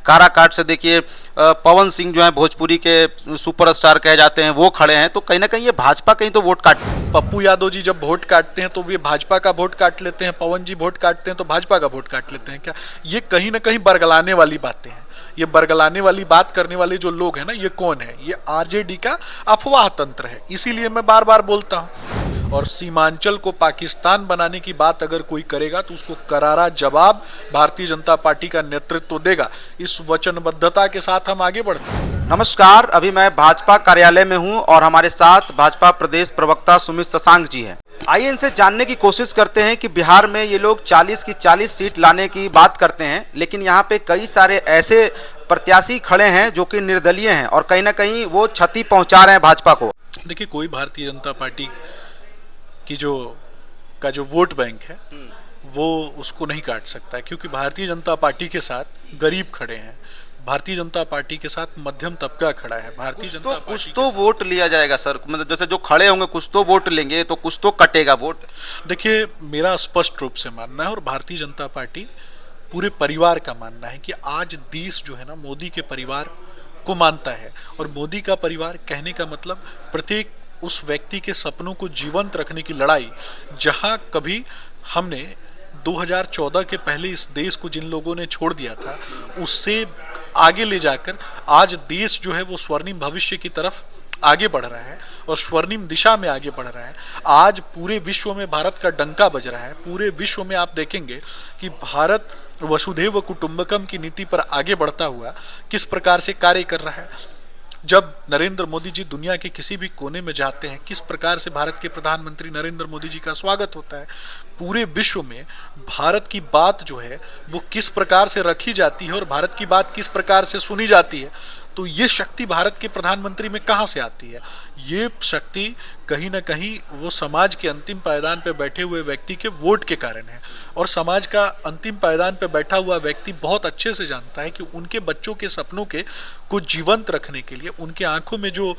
काराकाट से देखिए पवन सिंह जो है भोजपुरी के सुपरस्टार कहे जाते हैं, वो खड़े हैं। तो कहीं ना कहीं ये भाजपा कहीं तो वोट काट। पप्पू यादव जी जब वोट काटते हैं तो ये भाजपा का वोट काट लेते हैं, पवन जी वोट काटते हैं तो भाजपा का वोट काट लेते हैं। क्या ये कहीं ना कहीं बरगलाने वाली बातें हैं? ये बरगलाने वाली बात करने वाले जो लोग हैं ना, ये कौन है? ये आरजेडी का अफवाह तंत्र है। इसीलिए मैं बार बार बोलता हूँ। और सीमांचल को पाकिस्तान बनाने की बात अगर कोई करेगा तो उसको करारा जवाब भारतीय जनता पार्टी का नेतृत्व देगा। इस वचनबद्धता के साथ हम आगे बढ़ते हैं। नमस्कार, अभी मैं भाजपा कार्यालय में हूं और हमारे साथ भाजपा प्रदेश प्रवक्ता सुमित शशांक जी हैं। आइए इनसे जानने की कोशिश करते हैं कि बिहार में ये लोग 40 की 40 सीट लाने की बात करते हैं, लेकिन यहाँ पे कई सारे ऐसे प्रत्याशी खड़े हैं जो कि निर्दलीय हैं और कहीं ना कहीं वो क्षति पहुंचा रहे हैं भाजपा को। देखिए, कोई भारतीय जनता पार्टी की जो वोट बैंक है वो उसको नहीं काट सकता है, क्योंकि भारतीय जनता पार्टी के साथ गरीब खड़े हैं, भारतीय जनता पार्टी के साथ मध्यम तबका खड़ा है। भारतीय जनता पार्टी कुछ तो वोट लिया जाएगा सर, मतलब जैसे जो खड़े होंगे कुछ तो वोट लेंगे, तो कुछ तो कटेगा वोट। देखिए, मेरा स्पष्ट रूप से मानना है और भारतीय जनता पार्टी पूरे परिवार का मानना है कि आज देश जो है ना मोदी के परिवार को मानता है। और मोदी का परिवार कहने का मतलब प्रत्येक उस व्यक्ति के सपनों को जीवंत रखने की लड़ाई, जहां कभी हमने 2014 के पहले इस देश को जिन लोगों ने छोड़ दिया था, उससे आगे ले जाकर आज देश जो है वो स्वर्णिम भविष्य की तरफ आगे बढ़ रहा है और स्वर्णिम दिशा में आगे बढ़ रहा है। आज पूरे विश्व में भारत का डंका बज रहा है। पूरे विश्व में आप देखेंगे कि भारत वसुधैव कुटुंबकम की नीति पर आगे बढ़ता हुआ किस प्रकार से कार्य कर रहा है। जब नरेंद्र मोदी जी दुनिया के किसी भी कोने में जाते हैं, किस प्रकार से भारत के प्रधानमंत्री नरेंद्र मोदी जी का स्वागत होता है। पूरे विश्व में भारत की बात जो है वो किस प्रकार से रखी जाती है और भारत की बात किस प्रकार से सुनी जाती है। तो ये शक्ति भारत के प्रधानमंत्री में कहाँ से आती है? ये शक्ति कहीं ना कहीं वो समाज के अंतिम पायदान पर बैठे हुए व्यक्ति के वोट के कारण है। और समाज का अंतिम पायदान पर बैठा हुआ व्यक्ति बहुत अच्छे से जानता है कि उनके बच्चों के सपनों को जीवंत रखने के लिए, उनके आंखों में जो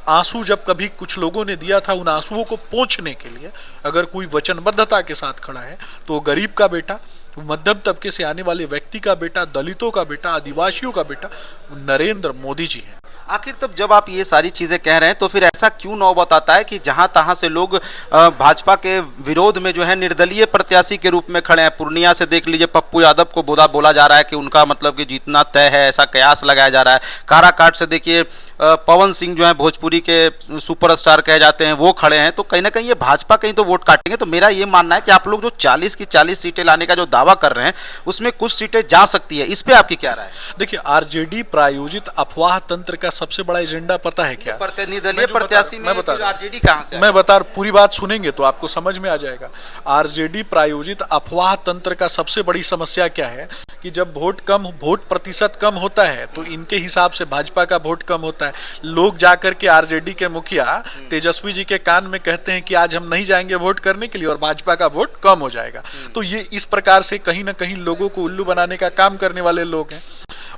आंसू जब कभी कुछ लोगों ने दिया था, उन आंसुओं को पोंछने के लिए अगर कोई वचनबद्धता के साथ खड़ा है तो वो गरीब का बेटा, मध्यम तबके से आने वाले व्यक्ति का बेटा, दलितों का बेटा, आदिवासियों का बेटा नरेंद्र मोदी जी हैं। आखिर तब जब आप ये सारी चीजें कह रहे हैं तो फिर ऐसा क्यों नौबत आता है कि जहां तहां से लोग भाजपा के विरोध में जो है निर्दलीय प्रत्याशी के रूप में खड़े हैं? पूर्णिया से देख लीजिए, पप्पू यादव को बोला जा रहा है कि उनका मतलब कि जीतना तय है, ऐसा कयास लगाया जा रहा है। काराकाट से देखिए पवन सिंह जो है भोजपुरी के सुपरस्टार कहे जाते हैं, वो खड़े हैं। तो कहीं ना कहीं ये भाजपा कहीं तो वोट काटेंगे। तो मेरा ये मानना है कि आप लोग जो 40 की 40 सीटें लाने का जो दावा कर रहे हैं उसमें कुछ सीटें जा सकती है, इस पे आपकी क्या राय है? देखिए, आरजेडी प्रायोजित अफवाह तंत्र का सबसे बड़ा एजेंडा पता है क्या? निर्दलीय प्रत्याशी में आरजेडी कहां से? मैं बता, पूरी बात सुनेंगे तो आपको समझ में आ जाएगा। आरजेडी प्रायोजित अफवाह तंत्र का सबसे बड़ी समस्या क्या है कि जब वोट प्रतिशत कम होता है तो इनके हिसाब से भाजपा का वोट कम होता है। लोग जाकर के आरजेडी के मुखिया तेजस्वी जी के कान में कहते हैं कि आज हम नहीं जाएंगे वोट करने के लिए और भाजपा का वोट कम हो जाएगा। तो ये इस प्रकार से कहीं ना कहीं लोगों को उल्लू बनाने का काम करने वाले लोग हैं।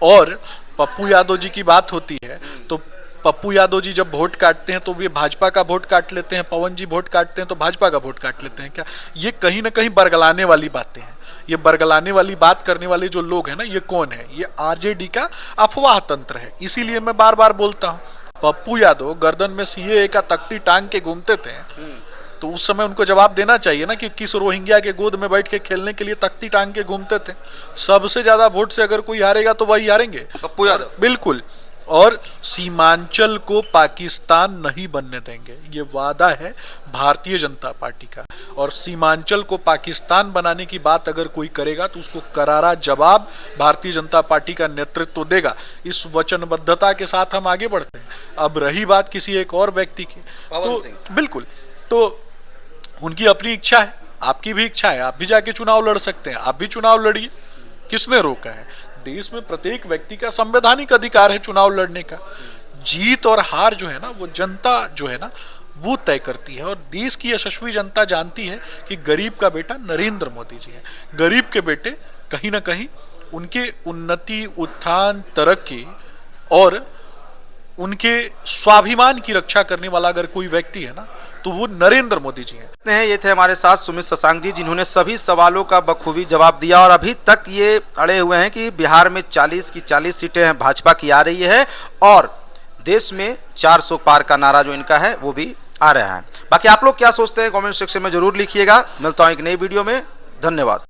और पप्पू यादव जी की बात होती है तो पप्पू यादव जी जब वोट काटते हैं तो ये भाजपा का वोट काट लेते हैं, पवन जी वोट काटते हैं तो भाजपा का वोट काट लेते हैं। क्या ये कहीं ना कहीं बरगलाने वाली बातें हैं? ये बरगलाने वाली बात करने वाले जो लोग हैं ना, ये कौन है? ये आरजेडी का अफवाह तंत्र है। इसीलिए मैं बार बार बोलता हूँ, पप्पू यादव गर्दन में सीएए का तख्ती टांग के घूमते थे तो उस समय उनको जवाब देना चाहिए ना कि किस रोहिंग्या के गोद में बैठ के खेलने के लिए तख्ती टांग के घूमते थे। सबसे ज्यादा वोट से अगर कोई हारेगा तो वही हारेंगे, पप्पू यादव। बिल्कुल। और सीमांचल को पाकिस्तान नहीं बनने देंगे, ये वादा है भारतीय जनता पार्टी का। और सीमांचल को पाकिस्तान बनाने की बात अगर कोई करेगा तो उसको करारा जवाब भारतीय जनता पार्टी का नेतृत्व देगा। इस वचनबद्धता के साथ हम आगे बढ़ते हैं। अब रही बात किसी एक और व्यक्ति की, तो बिल्कुल, तो उनकी अपनी इच्छा है, आपकी भी इच्छा है, आप भी जाके चुनाव लड़ सकते हैं, आप भी चुनाव लड़िए, किसने रोका है? देश में प्रत्येक व्यक्ति का संवैधानिक अधिकार है चुनाव लड़ने का। जीत और हार जो है ना वो जनता जो है ना वो तय करती है। और देश की यशस्वी जनता जानती है कि गरीब का बेटा नरेंद्र मोदी जी है। गरीब के बेटे कहीं ना कहीं उनके उन्नति, उत्थान, तरक्की और उनके स्वाभिमान की रक्षा करने वाला अगर कोई व्यक्ति है ना तो वो नरेंद्र मोदी जी हैं। ये थे हमारे साथ सुमित शशांक जी, जिन्होंने सभी सवालों का बखूबी जवाब दिया और अभी तक ये अड़े हुए हैं कि बिहार में 40 की 40 सीटें हैं भाजपा की आ रही है और देश में 400 पार का नारा जो इनका है वो भी आ रहा है। बाकी आप लोग क्या सोचते हैं कमेंट सेक्शन में जरूर लिखिएगा। मिलता हूं एक नई वीडियो में, धन्यवाद।